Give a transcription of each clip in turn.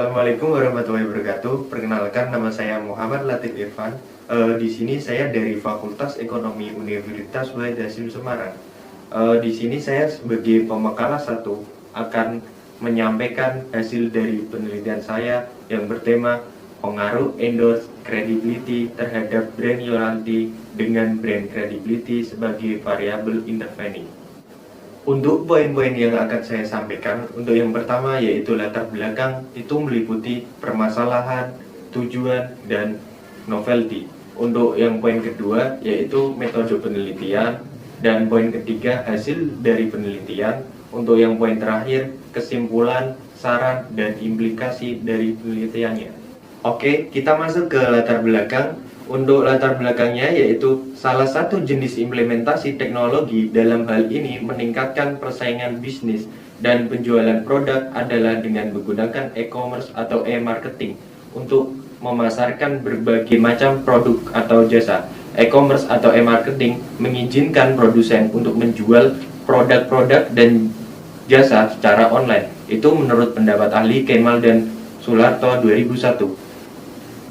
Assalamualaikum warahmatullahi wabarakatuh. Perkenalkan, nama saya Muhammad Latif Irfan. Di sini saya dari Fakultas Ekonomi Universitas Wahid Hasim Semarang. Di sini saya sebagai pemakalah satu akan menyampaikan hasil dari penelitian saya yang bertema pengaruh endorse credibility terhadap brand loyalty dengan brand credibility sebagai variabel intervening. Untuk poin-poin yang akan saya sampaikan, untuk yang pertama yaitu latar belakang, itu meliputi permasalahan, tujuan, dan novelty. Untuk yang poin kedua yaitu metode penelitian, dan poin ketiga hasil dari penelitian. Untuk yang poin terakhir, kesimpulan, saran, dan implikasi dari penelitiannya. Oke, kita masuk ke latar belakang. Untuk latar belakangnya yaitu salah satu jenis implementasi teknologi dalam hal ini meningkatkan persaingan bisnis dan penjualan produk adalah dengan menggunakan e-commerce atau e-marketing untuk memasarkan berbagai macam produk atau jasa. E-commerce atau e-marketing mengizinkan produsen untuk menjual produk-produk dan jasa secara online. Itu menurut pendapat ahli Kemal dan Sularto 2001.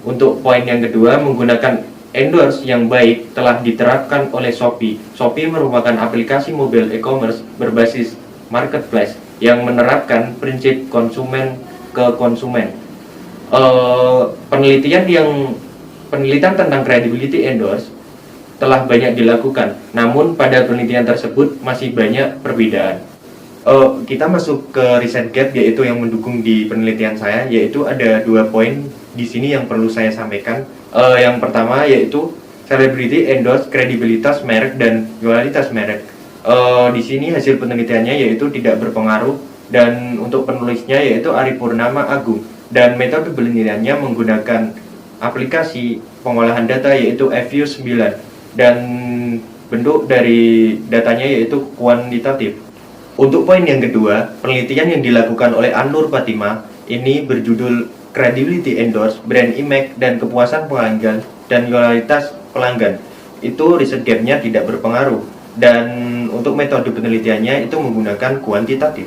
Untuk poin yang kedua, menggunakan endorse yang baik telah diterapkan oleh Shopee. Shopee merupakan aplikasi mobile e-commerce berbasis marketplace yang menerapkan prinsip konsumen ke konsumen. Penelitian tentang credibility endorse telah banyak dilakukan, namun pada penelitian tersebut masih banyak perbedaan. Kita masuk ke riset gap, yaitu yang mendukung di penelitian saya, yaitu ada 2 poin di sini yang perlu saya sampaikan. Yang pertama yaitu celebrity endorse kredibilitas merek dan loyalitas merek. Di sini hasil penelitiannya yaitu tidak berpengaruh, dan untuk penulisnya yaitu Ari Purnama Agung, dan metode penelitiannya menggunakan aplikasi pengolahan data yaitu FU9, dan bentuk dari datanya yaitu kuantitatif. Untuk poin yang kedua, penelitian yang dilakukan oleh An-Nur Fatimah ini berjudul Credibility Endorse, Brand Image, dan Kepuasan Pelanggan dan Loyalitas Pelanggan. Itu riset gapnya tidak berpengaruh, dan untuk metode penelitiannya itu menggunakan kuantitatif.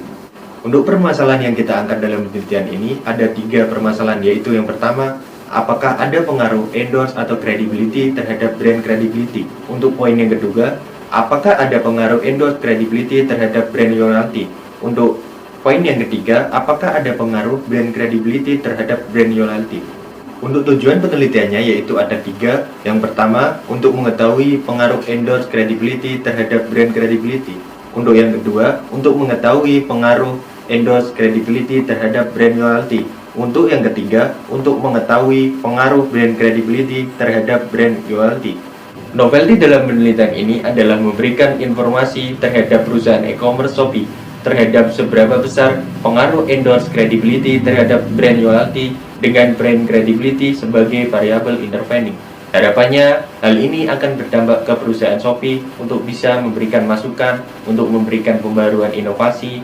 Untuk permasalahan yang kita angkat dalam penelitian ini ada 3 permasalahan, yaitu yang pertama, apakah ada pengaruh endorse atau credibility terhadap brand credibility. Untuk poin yang kedua, apakah ada pengaruh endorse credibility terhadap brand loyalty. Untuk poin yang ketiga, apakah ada pengaruh brand credibility terhadap brand loyalty. Untuk tujuan penelitiannya yaitu ada 3. Yang pertama, untuk mengetahui pengaruh endorse credibility terhadap brand credibility. Untuk yang kedua, untuk mengetahui pengaruh endorse credibility terhadap brand loyalty. Untuk yang ketiga, untuk mengetahui pengaruh brand credibility terhadap brand loyalty. Novelty dalam penelitian ini adalah memberikan informasi terhadap perusahaan e-commerce Shopee terhadap seberapa besar pengaruh endorse credibility terhadap brand loyalty dengan brand credibility sebagai variabel intervening. Harapannya, hal ini akan berdampak ke perusahaan Shopee untuk bisa memberikan masukan, untuk memberikan pembaruan inovasi,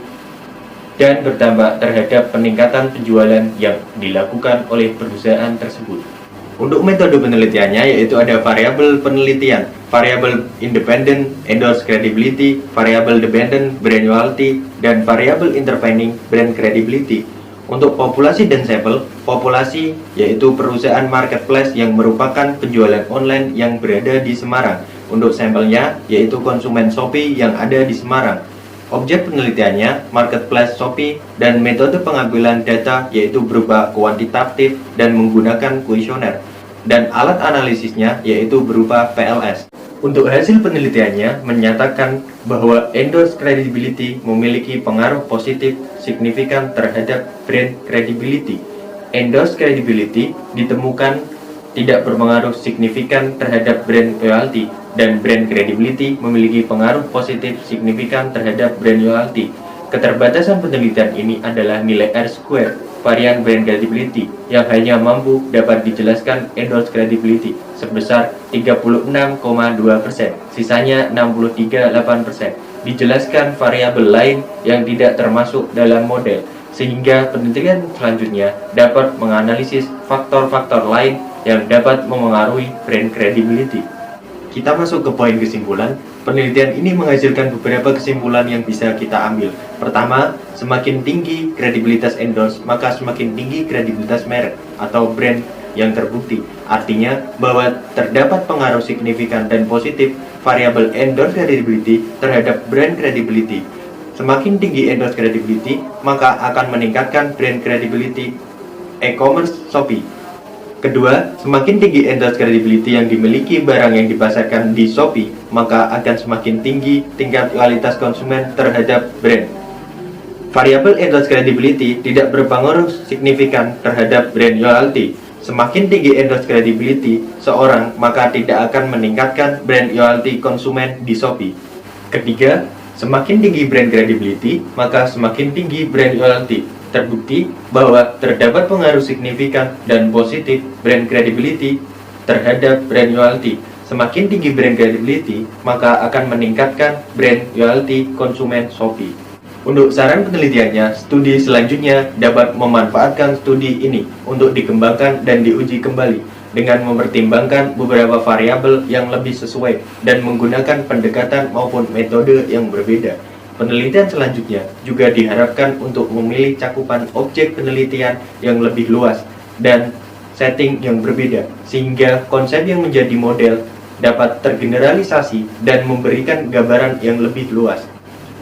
dan berdampak terhadap peningkatan penjualan yang dilakukan oleh perusahaan tersebut. Untuk metode penelitiannya yaitu ada variabel penelitian, variabel independent endorse credibility, variabel dependent brand loyalty, dan variabel intervening brand credibility. Untuk populasi dan sampel, populasi yaitu perusahaan marketplace yang merupakan penjualan online yang berada di Semarang. Untuk sampelnya yaitu konsumen Shopee yang ada di Semarang. Objek penelitiannya marketplace Shopee, dan metode pengambilan data yaitu berupa kuantitatif dan menggunakan kuesioner, dan alat analisisnya yaitu berupa PLS. Untuk hasil penelitiannya menyatakan bahwa endorse credibility memiliki pengaruh positif signifikan terhadap brand credibility. Endorse credibility ditemukan tidak berpengaruh signifikan terhadap brand loyalty, dan brand credibility memiliki pengaruh positif signifikan terhadap brand loyalty. Keterbatasan penelitian ini adalah nilai R-square varian brand credibility yang hanya mampu dapat dijelaskan endorse credibility sebesar 36,2%, sisanya 63,8% dijelaskan variabel lain yang tidak termasuk dalam model, sehingga penelitian selanjutnya dapat menganalisis faktor-faktor lain yang dapat memengaruhi brand credibility. Kita masuk ke poin kesimpulan. Penelitian ini menghasilkan beberapa kesimpulan yang bisa kita ambil. Pertama, semakin tinggi kredibilitas endorse, maka semakin tinggi kredibilitas merek atau brand yang terbukti. Artinya bahwa terdapat pengaruh signifikan dan positif variabel endorse credibility terhadap brand credibility. Semakin tinggi endorse credibility, maka akan meningkatkan brand credibility e-commerce Shopee. Kedua, semakin tinggi endorse credibility yang dimiliki barang yang dipasarkan di Shopee, maka akan semakin tinggi tingkat loyalitas konsumen terhadap brand. Variabel endorse credibility tidak berpengaruh signifikan terhadap brand loyalty. Semakin tinggi endorse credibility seorang, maka tidak akan meningkatkan brand loyalty konsumen di Shopee. Ketiga, semakin tinggi brand credibility, maka semakin tinggi brand loyalty. Terbukti bahwa terdapat pengaruh signifikan dan positif brand credibility terhadap brand loyalty. Semakin tinggi brand credibility, maka akan meningkatkan brand loyalty konsumen Shopee. Untuk saran penelitiannya, studi selanjutnya dapat memanfaatkan studi ini untuk dikembangkan dan diuji kembali dengan mempertimbangkan beberapa variabel yang lebih sesuai dan menggunakan pendekatan maupun metode yang berbeda. Penelitian selanjutnya juga diharapkan untuk memilih cakupan objek penelitian yang lebih luas dan setting yang berbeda, sehingga konsep yang menjadi model dapat tergeneralisasi dan memberikan gambaran yang lebih luas.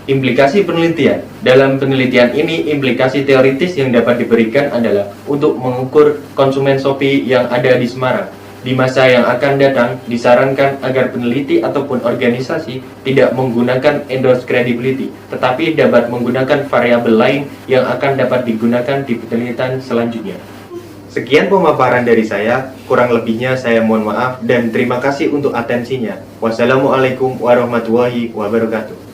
Implikasi penelitian. Dalam penelitian ini, implikasi teoritis yang dapat diberikan adalah untuk mengukur konsumen Shopee yang ada di Semarang. Di masa yang akan datang, disarankan agar peneliti ataupun organisasi tidak menggunakan endorse credibility, tetapi dapat menggunakan variabel lain yang akan dapat digunakan di penelitian selanjutnya. Sekian pemaparan dari saya, kurang lebihnya saya mohon maaf dan terima kasih untuk atensinya. Wassalamualaikum warahmatullahi wabarakatuh.